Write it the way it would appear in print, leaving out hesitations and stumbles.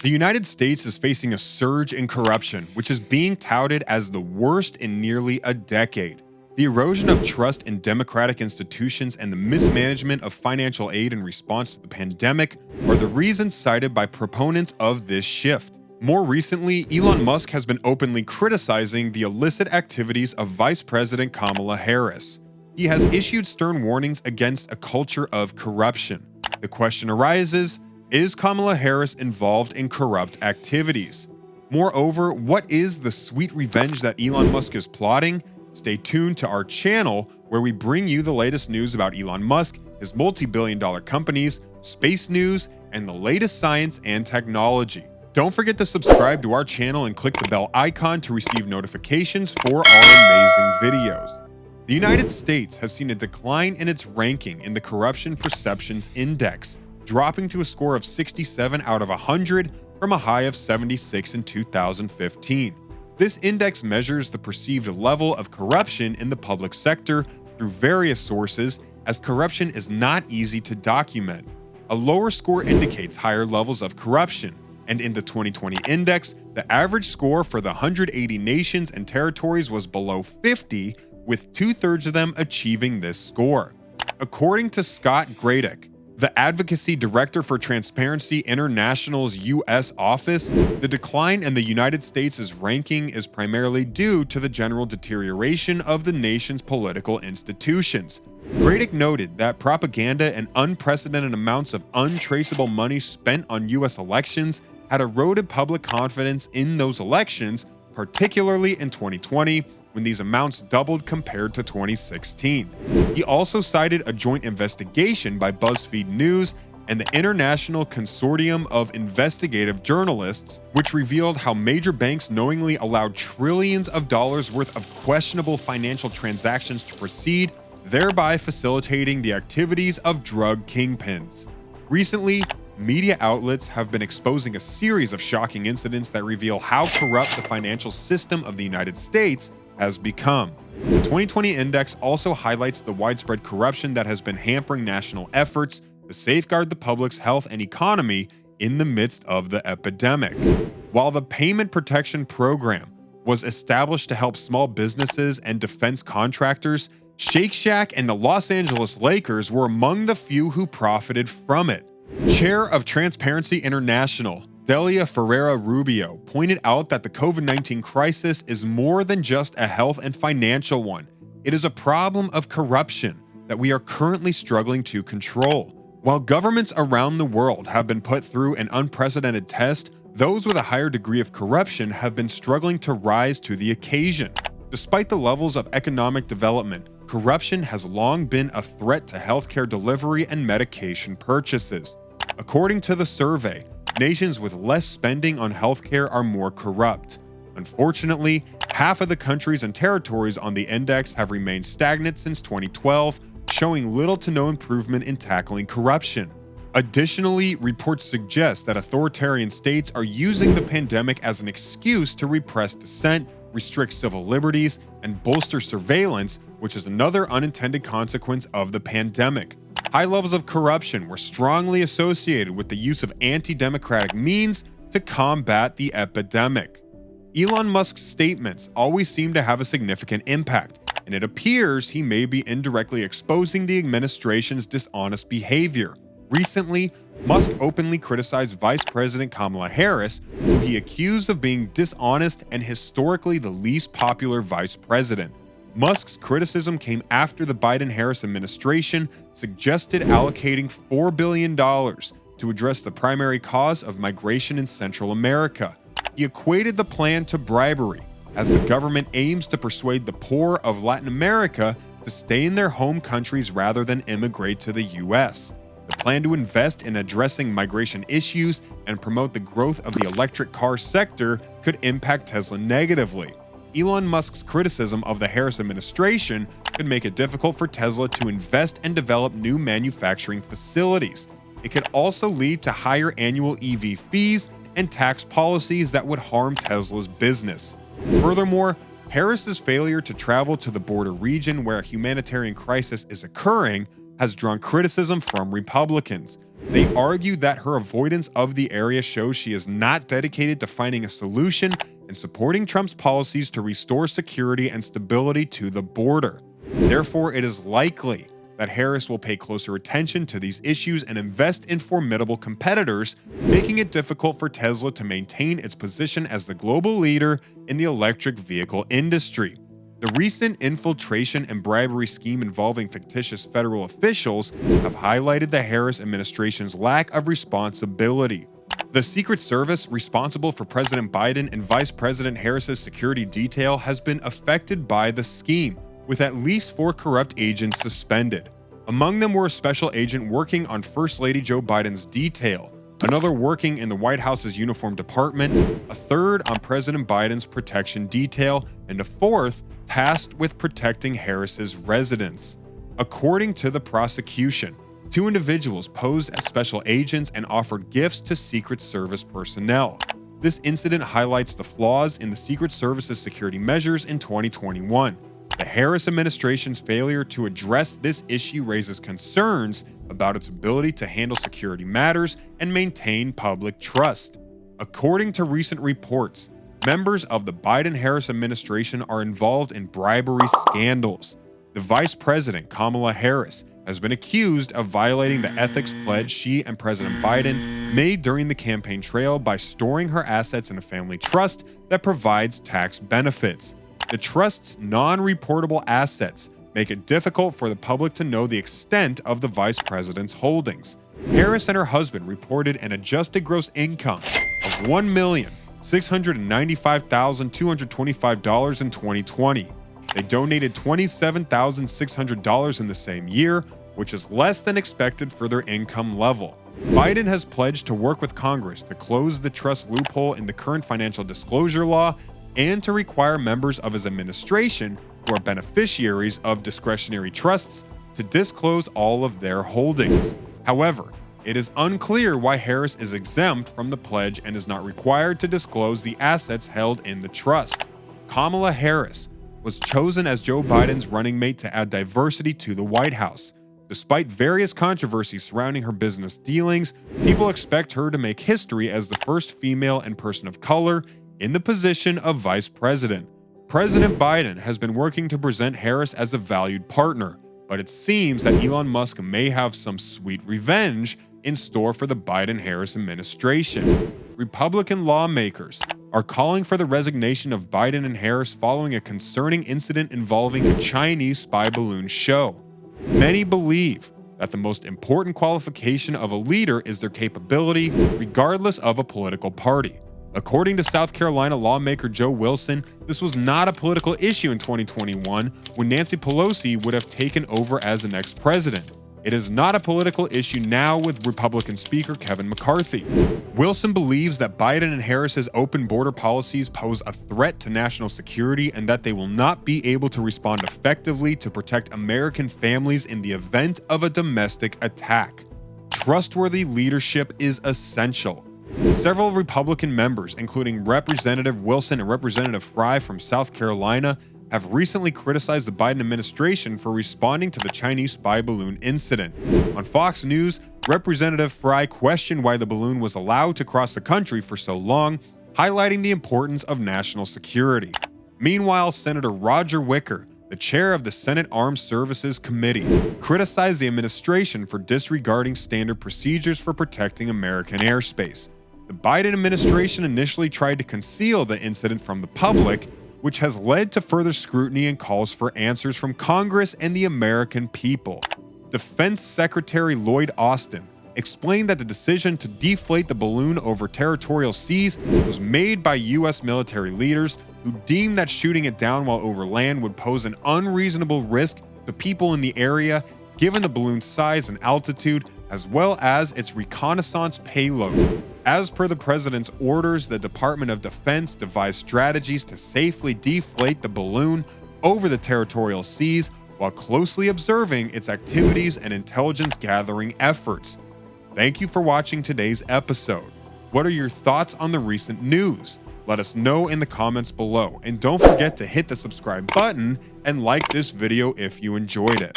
The United States is facing a surge in corruption, which is being touted as the worst in nearly a decade. The erosion of trust in democratic institutions and the mismanagement of financial aid in response to the pandemic are the reasons cited by proponents of this shift. More recently, Elon Musk has been openly criticizing the illicit activities of Vice President Kamala Harris. He has issued stern warnings against a culture of corruption. The question arises, is Kamala Harris involved in corrupt activities? Moreover, what is the sweet revenge that Elon Musk is plotting? Stay tuned to our channel where we bring you the latest news about Elon Musk, his multi-billion-dollar companies, space news, and the latest science and technology. Don't forget to subscribe to our channel and click the bell icon to receive notifications for our amazing videos. The United States has seen a decline in its ranking in the Corruption Perceptions Index, dropping to a score of 67 out of 100 from a high of 76 in 2015. This index measures the perceived level of corruption in the public sector through various sources, as corruption is not easy to document. A lower score indicates higher levels of corruption, and in the 2020 index, the average score for the 180 nations and territories was below 50, with 2/3 of them achieving this score. According to Scott Gradick, the Advocacy Director for Transparency International's U.S. office, the decline in the United States' ranking is primarily due to the general deterioration of the nation's political institutions. Gradick noted that propaganda and unprecedented amounts of untraceable money spent on U.S. elections had eroded public confidence in those elections, particularly in 2020, when these amounts doubled compared to 2016. He also cited a joint investigation by BuzzFeed News and the International Consortium of Investigative Journalists, which revealed how major banks knowingly allowed trillions of dollars worth of questionable financial transactions to proceed, thereby facilitating the activities of drug kingpins. Recently, media outlets have been exposing a series of shocking incidents that reveal how corrupt the financial system of the United States has become. The 2020 index also highlights the widespread corruption that has been hampering national efforts to safeguard the public's health and economy in the midst of the epidemic. While the Payment Protection Program was established to help small businesses and defense contractors, Shake Shack and the Los Angeles Lakers were among the few who profited from it. Chair of Transparency International, Delia Ferreira Rubio, pointed out that the COVID-19 crisis is more than just a health and financial one. It is a problem of corruption that we are currently struggling to control. While governments around the world have been put through an unprecedented test, those with a higher degree of corruption have been struggling to rise to the occasion. Despite the levels of economic development, corruption has long been a threat to healthcare delivery and medication purchases. According to the survey, nations with less spending on healthcare are more corrupt. Unfortunately, half of the countries and territories on the index have remained stagnant since 2012, showing little to no improvement in tackling corruption. Additionally, reports suggest that authoritarian states are using the pandemic as an excuse to repress dissent, restrict civil liberties, and bolster surveillance, which is another unintended consequence of the pandemic. High levels of corruption were strongly associated with the use of anti-democratic means to combat the epidemic. Elon Musk's statements always seem to have a significant impact, and it appears he may be indirectly exposing the administration's dishonest behavior. Recently, Musk openly criticized Vice President Kamala Harris, who he accused of being dishonest and historically the least popular vice president. Musk's criticism came after the Biden-Harris administration suggested allocating $4 billion to address the primary cause of migration in Central America. He equated the plan to bribery, as the government aims to persuade the poor of Latin America to stay in their home countries rather than immigrate to the U.S. The plan to invest in addressing migration issues and promote the growth of the electric car sector could impact Tesla negatively. Elon Musk's criticism of the Harris administration could make it difficult for Tesla to invest and develop new manufacturing facilities. It could also lead to higher annual EV fees and tax policies that would harm Tesla's business. Furthermore, Harris's failure to travel to the border region where a humanitarian crisis is occurring has drawn criticism from Republicans. They argue that her avoidance of the area shows she is not dedicated to finding a solution and supporting Trump's policies to restore security and stability to the border. Therefore, it is likely that Harris will pay closer attention to these issues and invest in formidable competitors, making it difficult for Tesla to maintain its position as the global leader in the electric vehicle industry. The recent infiltration and bribery scheme involving fictitious federal officials have highlighted the Harris administration's lack of responsibility. The Secret Service, responsible for President Biden and Vice President Harris's security detail, has been affected by the scheme, with at least 4 corrupt agents suspended. Among them were a special agent working on First Lady Joe Biden's detail, another working in the White House's uniform department, a third on President Biden's protection detail, and a fourth tasked with protecting Harris's residence. According to the prosecution, 2 individuals posed as special agents and offered gifts to Secret Service personnel. This incident highlights the flaws in the Secret Service's security measures in 2021. The Harris administration's failure to address this issue raises concerns about its ability to handle security matters and maintain public trust. According to recent reports, members of the Biden-Harris administration are involved in bribery scandals. The Vice President Kamala Harris has been accused of violating the ethics pledge she and President Biden made during the campaign trail by storing her assets in a family trust that provides tax benefits. The trust's non-reportable assets make it difficult for the public to know the extent of the vice president's holdings. Harris and her husband reported an adjusted gross income of $1,695,225 in 2020. They donated $27,600 in the same year, which is less than expected for their income level. Biden has pledged to work with Congress to close the trust loophole in the current financial disclosure law and to require members of his administration who are beneficiaries of discretionary trusts to disclose all of their holdings. However, it is unclear why Harris is exempt from the pledge and is not required to disclose the assets held in the trust. Kamala Harris was chosen as Joe Biden's running mate to add diversity to the White House. Despite various controversies surrounding her business dealings, people expect her to make history as the first female and person of color in the position of vice president. President Biden has been working to present Harris as a valued partner, but it seems that Elon Musk may have some sweet revenge in store for the Biden-Harris administration. Republican lawmakers are calling for the resignation of Biden and Harris following a concerning incident involving a Chinese spy balloon show. Many believe that the most important qualification of a leader is their capability, regardless of a political party. According to South Carolina lawmaker Joe Wilson, this was not a political issue in 2021 when Nancy Pelosi would have taken over as the next president. It is not a political issue now with Republican Speaker Kevin McCarthy. Wilson believes that Biden and Harris's open border policies pose a threat to national security and that they will not be able to respond effectively to protect American families in the event of a domestic attack. Trustworthy leadership is essential. Several Republican members, including Representative Wilson and Representative Fry from South Carolina, have recently criticized the Biden administration for responding to the Chinese spy balloon incident. On Fox News, Representative Fry questioned why the balloon was allowed to cross the country for so long, highlighting the importance of national security. Meanwhile, Senator Roger Wicker, the chair of the Senate Armed Services Committee, criticized the administration for disregarding standard procedures for protecting American airspace. The Biden administration initially tried to conceal the incident from the public, which has led to further scrutiny and calls for answers from Congress and the American people. Defense Secretary Lloyd Austin explained that the decision to deflate the balloon over territorial seas was made by U.S. military leaders who deemed that shooting it down while over land would pose an unreasonable risk to people in the area, given the balloon's size and altitude, as well as its reconnaissance payload. As per the president's orders, the Department of Defense devised strategies to safely deflate the balloon over the territorial seas while closely observing its activities and intelligence gathering efforts. Thank you for watching today's episode. What are your thoughts on the recent news? Let us know in the comments below, and don't forget to hit the subscribe button and like this video if you enjoyed it.